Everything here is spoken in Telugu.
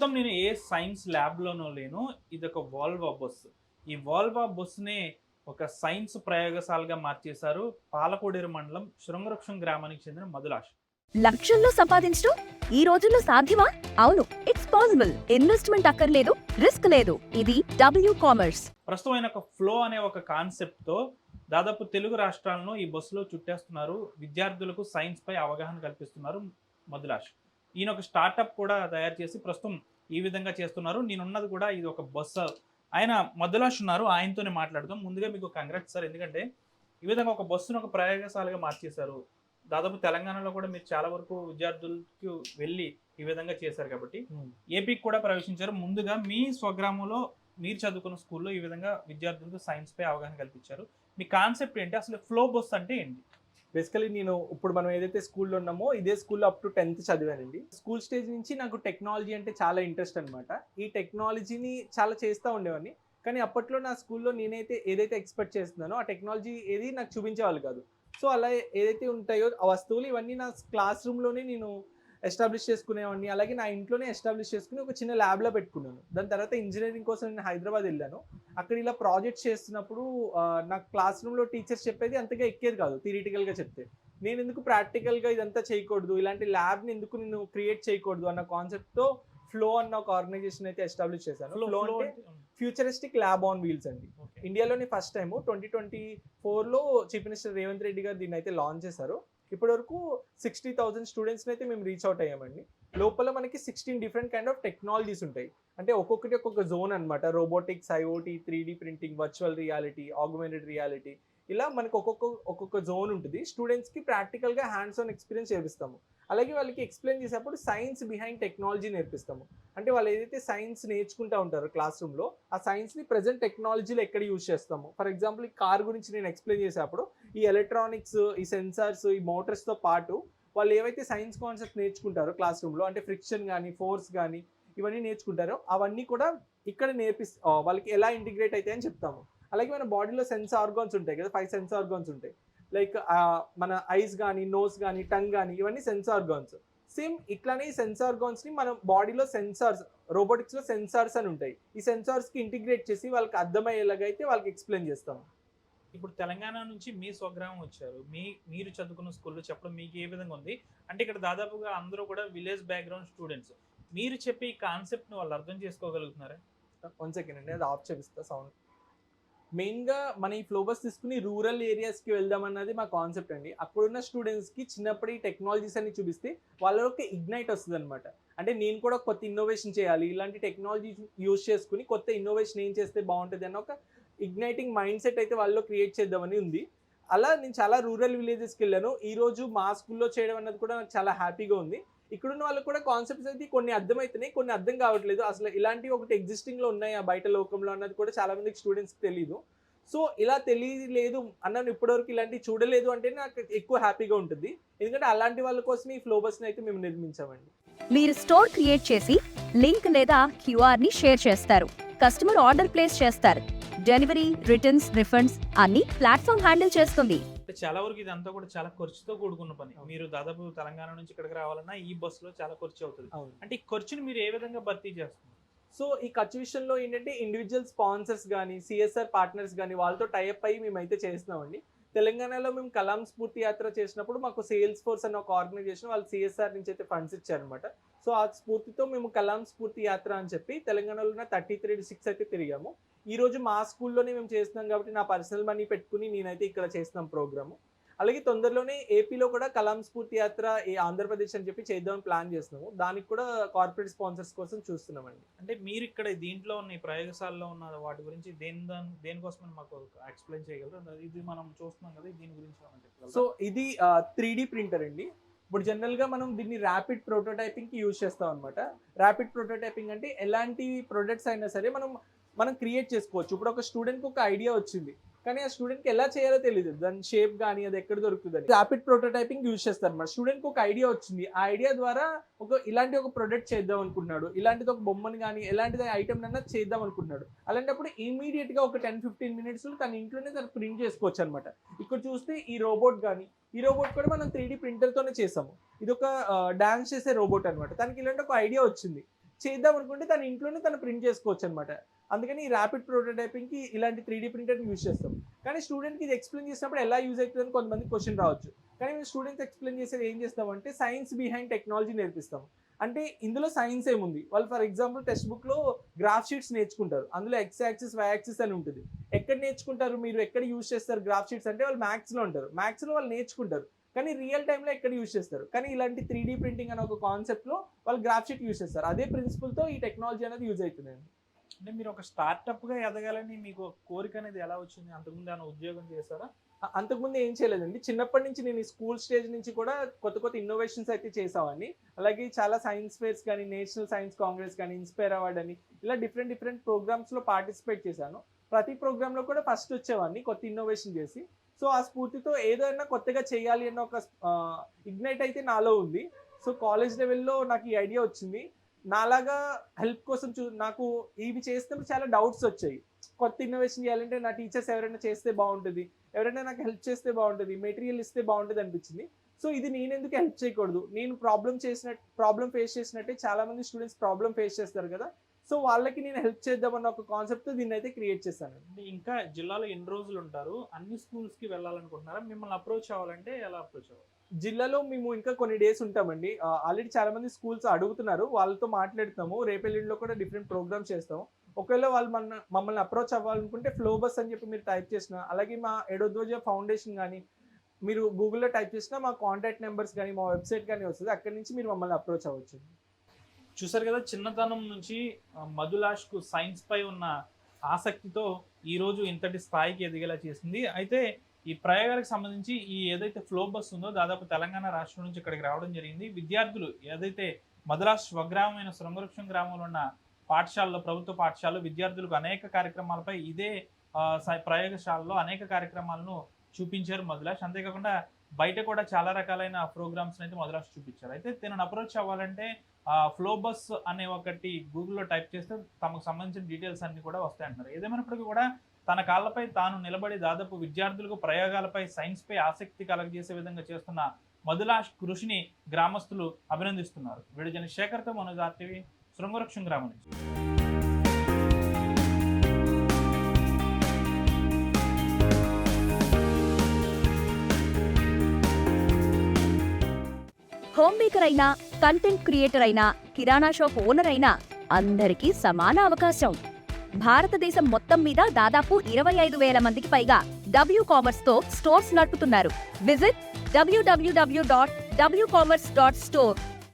ప్రస్తుతం నేను ఏ సైన్స్ ల్యాబ్‌లోనో లేను. ఇదొక వోల్వో బస్. ఈ వోల్వో బస్‌నే ఒక సైన్స్ ప్రయోగశాలగా మార్చేశారు. పాలకోడేరు మండలం శృంగవృక్షం గ్రామానికి చెందిన మధులాష్. లక్షల్లో సంపాదించడం ఈ రోజుల్లో సాధ్యమా? అవును, ఇట్స్ పాసిబుల్. ఇన్వెస్ట్మెంట్ అక్కర్లేదు, రిస్క్ లేదు. ఇది డబ్ల్యూ కామర్స్. ప్రస్తుతం ఆయన ఒక ఫ్లో అనే ఒక కాన్సెప్ట్‌తో దాదాపు తెలుగు రాష్ట్రాలను ఈ బస్సులో చుట్టేస్తున్నారు. విద్యార్థులకు సైన్స్ పై అవగాహన కల్పిస్తున్నారు మధులాష్. ఈయన ఒక స్టార్టప్ కూడా తయారు చేసి ప్రస్తుతం ఈ విధంగా చేస్తున్నారు. నేనున్నది కూడా ఇది ఒక బస్సు. ఆయన మధులాష్ ఉన్నారు. ఆయనతోనే మాట్లాడదాం. ముందుగా మీకు కంగ్రాట్స్ సార్. ఎందుకంటే ఈ విధంగా ఒక బస్సును ఒక ప్రయోగశాలగా మార్చేశారు. దాదాపు తెలంగాణలో కూడా మీరు చాలా వరకు విద్యార్థులకు వెళ్ళి ఈ విధంగా చేశారు కాబట్టి ఏపీకి కూడా ప్రవేశించారు. ముందుగా మీ స్వగ్రామంలో మీరు చదువుకున్న స్కూల్లో ఈ విధంగా విద్యార్థులకు సైన్స్ పై అవగాహన కల్పించారు. మీ కాన్సెప్ట్ ఏంటి? అసలు ఫ్లో బస్ అంటే ఏంటి? బేసికలీ నేను ఇప్పుడు మనం ఏదైతే స్కూల్లో ఉన్నామో ఇదే స్కూల్లో అప్ టు 10th చదివానండి. స్కూల్ స్టేజ్ నుంచి నాకు టెక్నాలజీ అంటే చాలా ఇంట్రెస్ట్ అనమాట. ఈ టెక్నాలజీని చాలా చేస్తూ ఉండేవాడిని. కానీ అప్పట్లో నా స్కూల్లో నేనైతే ఏదైతే ఎక్స్పెక్ట్ చేస్తున్నానో ఆ టెక్నాలజీ ఏది నాకు చూపించేవాళ్ళు కాదు. సో అలా ఏదైతే ఉంటాయో ఆ వస్తువులు ఇవన్నీ నా క్లాస్ రూమ్లోనే నేను ఎస్టాబ్లిష్ చేసుకునేవాడిని. అలాగే నా ఇంట్లోనే ఎస్టాబ్లిష్ చేసుకుని ఒక చిన్న ల్యాబ్లో పెట్టుకున్నాను. దాని తర్వాత ఇంజనీరింగ్ కోసం నేను హైదరాబాద్ వెళ్ళాను. అక్కడ ఇలా ప్రాజెక్ట్స్ చేస్తున్నప్పుడు నాకు క్లాస్ రూమ్లో టీచర్స్ చెప్పేది అంతగా ఎక్కేది కాదు థియరిటికల్గా చెప్తే. నేను ఎందుకు ప్రాక్టికల్గా ఇదంతా చేయకూడదు, ఇలాంటి ల్యాబ్ని ఎందుకు నేను క్రియేట్ చేయకూడదు అన్న కాన్సెప్ట్తో ఫ్లో అన్న ఒక ఆర్గనైజేషన్ అయితే ఎస్టాబ్లిష్ చేశాను. ఫ్లో అంటే ఫ్యూచరిస్టిక్ ల్యాబ్ ఆన్ వీల్స్ అండి. ఇండియాలోనే ఫస్ట్ టైము 2024లో చీఫ్ మినిస్టర్ రేవంత్ రెడ్డి గారు దీన్ని అయితే లాంచ్ చేశారు. ఇప్పటి వరకు 60,000 స్టూడెంట్స్ని అయితే మేము రీచ్ అవుట్ అయ్యామండి. లోపల మనకి 16 డిఫరెంట్ కైండ్ ఆఫ్ టెక్నాలజీస్ ఉంటాయి. అంటే ఒక్కొక్కటి ఒక్కొక్క జోన్ అనమాట. Robotics, IoT, 3D printing, virtual reality, augmented reality, ఇలా మనకు ఒక్కొక్క జోన్ ఉంటుంది. స్టూడెంట్స్కి ప్రాక్టికల్గా హ్యాండ్స్ ఆన్ ఎక్స్పీరియన్స్ చేపిస్తాము. అలాగే వాళ్ళకి ఎక్స్ప్లెయిన్ చేసేటప్పుడు సైన్స్ బిహైండ్ టెక్నాలజీ నేర్పిస్తాము. అంటే వాళ్ళు ఏదైతే సైన్స్ నేర్చుకుంటూ ఉంటారో క్లాస్ రూమ్లో ఆ సైన్స్ని ప్రజెంట్ టెక్నాలజీలో ఎక్కడ యూజ్ చేస్తాము. ఫర్ ఎగ్జాంపుల్ ఈ కార్ గురించి నేను ఎక్స్ప్లెయిన్ చేసేటప్పుడు ఈ ఎలక్ట్రానిక్స్, ఈ సెన్సార్స్, ఈ మోటార్స్తో పాటు వాళ్ళు ఏవైతే సైన్స్ కాన్సెప్ట్ నేర్చుకుంటారో క్లాస్ రూమ్లో, అంటే ఫ్రిక్షన్ కానీ ఫోర్స్ కానీ ఇవన్నీ నేర్చుకుంటారో అవన్నీ కూడా ఇక్కడ వాళ్ళకి ఎలా ఇంటిగ్రేట్ అవుతాయి అని చెప్తాము. అలాగే మన బాడీలో సెన్స్ ఆర్గాన్స్ ఉంటాయి కదా, 5 సెన్స్ ఆర్గాన్స్ ఉంటాయి. లైక్ మన ఐస్ కానీ, నోస్ కానీ, టంగ్ కానీ, ఇవన్నీ సెన్స్ ఆర్గాన్స్. సేమ్ ఇట్లానే ఈ సెన్స్ ఆర్గాన్స్ని మన బాడీలో సెన్సార్స్, రోబోటిక్స్లో సెన్సార్స్ అని ఉంటాయి. ఈ సెన్సార్స్కి ఇంటిగ్రేట్ చేసి వాళ్ళకి అర్థమయ్యేలాగైతే వాళ్ళకి ఎక్స్ప్లెయిన్ చేస్తాము. ఇప్పుడు తెలంగాణ నుంచి మీ స్వగ్రామం వచ్చారు. మీరు చదువుకున్న స్కూల్లో చెప్పడం మీకు ఏ విధంగా ఉంది? అంటే ఇక్కడ దాదాపుగా అందరూ కూడా విలేజ్ బ్యాక్గ్రౌండ్ స్టూడెంట్స్. మీరు చెప్పే ఈ కాన్సెప్ట్ని వాళ్ళు అర్థం చేసుకోగలుగుతున్నారా? 1 సెకండ్ అండి, అది ఆఫ్ చేపిస్తా సౌండ్. మెయిన్గా మన ఈ ఫ్లో బస్ తీసుకుని రూరల్ ఏరియాస్కి వెళ్దామన్నది మా కాన్సెప్ట్ అండి. అక్కడున్న స్టూడెంట్స్కి చిన్నప్పుడు ఈ టెక్నాలజీస్ అన్ని చూపిస్తే వాళ్ళకి ఇగ్నైట్ వస్తుంది అనమాట. అంటే నేను కూడా కొత్త ఇన్నోవేషన్ చేయాలి, ఇలాంటి టెక్నాలజీ యూజ్ చేసుకుని కొత్త ఇన్నోవేషన్ ఏం చేస్తే బాగుంటుంది అన్న ఒక ఇగ్నైటింగ్ మైండ్ సెట్ అయితే వాళ్ళలో క్రియేట్ చేద్దామని ఉంది. అలా నేను చాలా రూరల్ విలేజెస్కి వెళ్ళాను. ఈరోజు మా స్కూల్లో చేయడం అన్నది కూడా నాకు చాలా హ్యాపీగా ఉంది. ఇక్కడున్న వాళ్ళకి కూడా కాన్సెప్ట్స్ అయితే కొన్ని అర్థమవుతున్నాయి, కొన్ని అర్థం కావట్లేదు. అసలు ఇలాంటివి ఒకటి ఎగ్జిస్టింగ్లో ఉన్నాయి ఆ బయట లోకంలో అన్నది కూడా చాలా మందికి స్టూడెంట్స్కి తెలియదు. సో ఇలా తెలియలేదు అన్న ఇప్పటివరకు ఇలాంటివి చూడలేదు అంటే నాకు ఎక్కువ హ్యాపీగా ఉంటుంది. ఎందుకంటే అలాంటి వాళ్ళ కోసం ఈ ఫ్లో బస్ని అయితే మేము నిర్మించామండి. మీరు స్టోర్ క్రియేట్ చేసి లింక్ లేదా క్యూఆర్ ని షేర్ చేస్తారు. కస్టమర్ ఆర్డర్ ప్లేస్ చేస్తారు. డెలివరీ, రిటర్న్స్, రిఫండ్స్ అన్ని ప్లాట్ఫామ్ హ్యాండిల్ చేస్తుంది. చాలా వరకు ఇదంతా కూడా చాలా ఖర్చుతో కూడుకున్న పని. మీరు దాదాపు తెలంగాణ నుంచి ఇక్కడికి రావాలన్నా ఈ బస్సులో చాలా ఖర్చు అవుతుంది. అంటే ఈ ఖర్చుని మీరు ఏ విధంగా భర్తీ చేస్తున్నారు? సో ఈ ఖర్చు విషయంలో ఏంటంటే ఇండివిజువల్ స్పాన్సర్స్ కానీ, సిఎస్ఆర్ పార్ట్నర్స్ కానీ వాళ్ళతో టైఅప్ అయ్యి మేమైతే చేస్తున్నామండి. తెలంగాణలో మేము కలాం స్ఫూర్తి యాత్ర చేసినప్పుడు మాకు సేల్స్ ఫోర్స్ అన్న ఒక ఆర్గనైజేషన్ వాళ్ళు సిఎస్ఆర్ నుంచి అయితే ఫండ్స్ ఇచ్చారనమాట. సో ఆ స్ఫూర్తితో మేము కలాం స్ఫూర్తి యాత్ర అని చెప్పి తెలంగాణలో ఉన్న 33 డిస్ట్రిక్ట్స్ అయితే తిరిగాము. ఈరోజు మా స్కూల్లోనే మేము చేస్తున్నాం కాబట్టి నా పర్సనల్ మనీ పెట్టుకుని నేనైతే ఇక్కడ చేస్తున్నాం ప్రోగ్రాము. అలాగే తొందరలోనే ఏపీలో కూడా కలాం స్ఫూర్తి యాత్ర ఆంధ్రప్రదేశ్ అని చెప్పి చేద్దామని ప్లాన్ చేస్తున్నాము. దానికి కూడా కార్పొరేట్ స్పాన్సర్స్ కోసం చూస్తున్నామండి. అంటే మీరు ఇక్కడ దీంట్లో ఉన్న ఈ ప్రయోగశాలలో ఉన్న వాటి గురించి దేనికోసం మాకు ఎక్స్ప్లెయిన్ చేయగలరు? ఇది మనం చూస్తున్నాం కదా, దీని గురించి. సో ఇది 3D ప్రింటర్ అండి. ఇప్పుడు జనరల్గా మనం దీన్ని ర్యాపిడ్ ప్రోటోటైపింగ్కి యూజ్ చేస్తాం అనమాట. ర్యాపిడ్ ప్రోటోటైపింగ్ అంటే ఎలాంటి ప్రొడక్ట్స్ అయినా సరే మనం క్రియేట్ చేసుకోవచ్చు. ఇప్పుడు ఒక స్టూడెంట్కి ఒక ఐడియా వచ్చింది, కానీ ఆ స్టూడెంట్కి ఎలా చేయాలో తెలియదు, దాని షేప్ కానీ అది ఎక్కడ దొరుకుతుందని ర్యాపిడ్ ప్రోటోటైపింగ్ యూజ్ చేస్తారు అన్నమాట. స్టూడెంట్కి ఒక ఐడియా వచ్చింది, ఆ ఐడియా ద్వారా ఇలాంటి ఒక ప్రొడక్ట్ చేద్దాం అనుకున్నాడు, ఇలాంటిది ఒక బొమ్మని కానీ ఎలాంటిది ఐటమ్ అన్నా చేద్దాం అనుకున్నాడు. అలాంటప్పుడు ఇమీడియట్గా ఒక 10-15 మినిట్స్లో తన ఇంట్లోనే తను ప్రింట్ చేసుకోవచ్చు అనమాట. ఇక్కడ చూస్తే ఈ రోబోట్ కూడా మనం 3D ప్రింటర్తోనే చేసాము. ఇది ఒక డాన్స్ చేసే రోబోట్ అనమాట. తనకి ఇలాంటి ఒక ఐడియా వచ్చింది, చేద్దాం అనుకుంటే తన ఇంట్లోనే తను ప్రింట్ చేసుకోవచ్చు అనమాట. అందుకని ఈ ర్యాపిడ్ ప్రోటోటైపింగ్కి ఇలాంటి 3D ప్రింటర్ని యూజ్ చేస్తాం. కానీ స్టూడెంట్కి ఇది ఎక్స్ప్లెయిన్ చేసినప్పుడు ఎలా యూజ్ అవుతుందని కొంతమంది క్వశ్చన్ రావచ్చు. కానీ మేము స్టూడెంట్స్ ఎక్స్ప్లెయిన్ చేసేది ఏం చేస్తామంటే సైన్స్ బిహైండ్ టెక్నాలజీ నేర్పిస్తాం. అంటే ఇందులో సైన్స్ ఏముంది, వాళ్ళు ఫర్ ఎగ్జాంపుల్ టెక్స్ట్ బుక్లో గ్రాఫ్ షీట్స్ నేర్చుకుంటారు, అందులో ఎక్స్ యాక్సిస్ వై యాక్సిస్ అని ఉంటుంది. ఎక్కడ నేర్చుకుంటారు మీరు, ఎక్కడ యూజ్ చేస్తారు గ్రాఫ్ షీట్స్ అంటే వాళ్ళు మ్యాథ్స్లో ఉంటారు, మ్యాథ్స్లో వాళ్ళు నేర్చుకుంటారు, కానీ రియల్ టైంలో ఎక్కడ యూజ్ చేస్తారు. కానీ ఇలాంటి 3D ప్రింటింగ్ అనే ఒక కాన్సెప్ట్లో వాళ్ళు గ్రాఫ్ షీట్ యూజ్ చేస్తారు. అదే ప్రిన్సిపల్తో ఈ టెక్నాలజీ అనేది యూజ్ అవుతుందండి. అంటే మీరు ఒక స్టార్టప్గా ఎదగాలని మీకు కోరిక అనేది ఎలా వచ్చింది? అంతకుముందు ఏమైనా ఉద్యోగం చేశారా? అంతకుముందు ఏం చేయలేదండి. చిన్నప్పటి నుంచి నేను ఈ స్కూల్ స్టేజ్ నుంచి కూడా కొత్త కొత్త ఇన్నోవేషన్స్ అయితే చేసామని. అలాగే చాలా సైన్స్ ఫేర్స్ కానీ, నేషనల్ సైన్స్ కాంగ్రెస్ కానీ, ఇన్స్పైర్ అవార్డ్ అని ఇలా డిఫరెంట్ ప్రోగ్రామ్స్లో పార్టిసిపేట్ చేశాను. ప్రతి ప్రోగ్రాంలో కూడా ఫస్ట్ వచ్చేవాడిని కొత్త ఇన్నోవేషన్ చేసి. సో ఆ స్ఫూర్తితో ఏదైనా కొత్తగా చేయాలి అన్న ఒక ఇగ్నైట్ అయితే నాలో ఉంది. సో కాలేజ్ లెవెల్లో నాకు ఈ ఐడియా వచ్చింది. నాలాగా హెల్ప్ కోసం నాకు ఇవి చేసినప్పుడు చాలా డౌట్స్ వచ్చాయి. కొత్త ఇన్నోవేషన్ చేయాలంటే నా టీచర్స్ ఎవరైనా చేస్తే బాగుంటుంది, ఎవరైనా నాకు హెల్ప్ చేస్తే బాగుంటుంది, మెటీరియల్ ఇస్తే బాగుంటుంది అనిపించింది. సో ఇది నేను ఎందుకు హెల్ప్ చేయకూడదు, నేను ప్రాబ్లం ఫేస్ చేసినట్టే చాలామంది స్టూడెంట్స్ ప్రాబ్లం ఫేస్ చేస్తారు కదా, సో వాళ్ళకి నేను హెల్ప్ చేద్దామన్న ఒక కాన్సెప్ట్తో దీన్ని అయితే క్రియేట్ చేశాను. అంటే ఇంకా జిల్లాలో ఎన్ని రోజులు ఉంటారు? అన్ని స్కూల్స్కి వెళ్ళాలనుకుంటున్నారా? మిమ్మల్ని అప్రోచ్ అవ్వాలంటే ఎలా అప్రోచ్ అవ్వాలి? జిల్లాలో మేము ఇంకా కొన్ని డేస్ ఉంటామండి. ఆల్రెడీ చాలా మంది స్కూల్స్ అడుగుతున్నారు, వాళ్ళతో మాట్లాడుతాము. రేపెల్లిండిలో కూడా డిఫరెంట్ ప్రోగ్రామ్స్ చేస్తాము. ఒకవేళ వాళ్ళు మమ్మల్ని అప్రోచ్ అవ్వాలనుకుంటే ఫ్లోబస్ అని చెప్పి మీరు టైప్ చేసిన, అలాగే మా ఎడోధ్వజ ఫౌండేషన్ కానీ మీరు గూగుల్లో టైప్ చేసినా మా కాంటాక్ట్ నెంబర్స్ కానీ మా వెబ్సైట్ కానీ వస్తుంది, అక్కడి నుంచి మీరు మమ్మల్ని అప్రోచ్ అవ్వచ్చు. చూసారు కదా, చిన్నతనం నుంచి మధులాష్కు సైన్స్ పై ఉన్న ఆసక్తితో ఈరోజు ఇంతటి స్థాయికి ఎదిగేలా చేసింది. అయితే ఈ ప్రయోగాలకు సంబంధించి ఈ ఏదైతే ఫ్లో బస్ ఉందో దాదాపు తెలంగాణ రాష్ట్రం నుంచి ఇక్కడికి రావడం జరిగింది. విద్యార్థులు ఏదైతే మధులాష్ స్వగ్రామమైన శృంగవృక్షం గ్రామంలో ఉన్న పాఠశాలలో, ప్రభుత్వ పాఠశాలలో విద్యార్థులకు అనేక కార్యక్రమాలపై ఇదే ప్రయోగశాలలో అనేక కార్యక్రమాలను చూపించారు మధులాష్. అంతేకాకుండా బయట కూడా చాలా రకాలైన ప్రోగ్రామ్స్ అయితే మధులాష్ చూపించారు. అయితే తనను అప్రోచ్ అవ్వాలంటే ఫ్లో బస్ అనే ఒకటి గూగుల్లో టైప్ చేస్తే తమకు సంబంధించిన డీటెయిల్స్ అన్ని కూడా వస్తాయంటారు. ఏదేమైనప్పటికీ కూడా తన కాళ్ళపై తాను నిలబడి దాదాపు విద్యార్థులకు ప్రయోగాలపై సైన్స్పై ఆసక్తి కలగజేసే విధంగా చేస్తున్న మధులాష్ కృషిని గ్రామస్తులు అభినందిస్తున్నారు. వీడియో శేఖర్తో మనోజ్ RTV, శృంగవృక్షం గ్రామం నుంచి. హోమ్ మేకర్ అయినా, కంటెంట్ క్రియేటర్ అయినా, కిరాణా షాప్ ఓనర్ అయినా అందరికీ సమాన అవకాశం. భారతదేశం మొత్తం మీద దాదాపు 25,000 మందికి పైగా W-Commerce తో స్టోర్స్ నడుపుతున్నారు. Visit www.wcommerce.store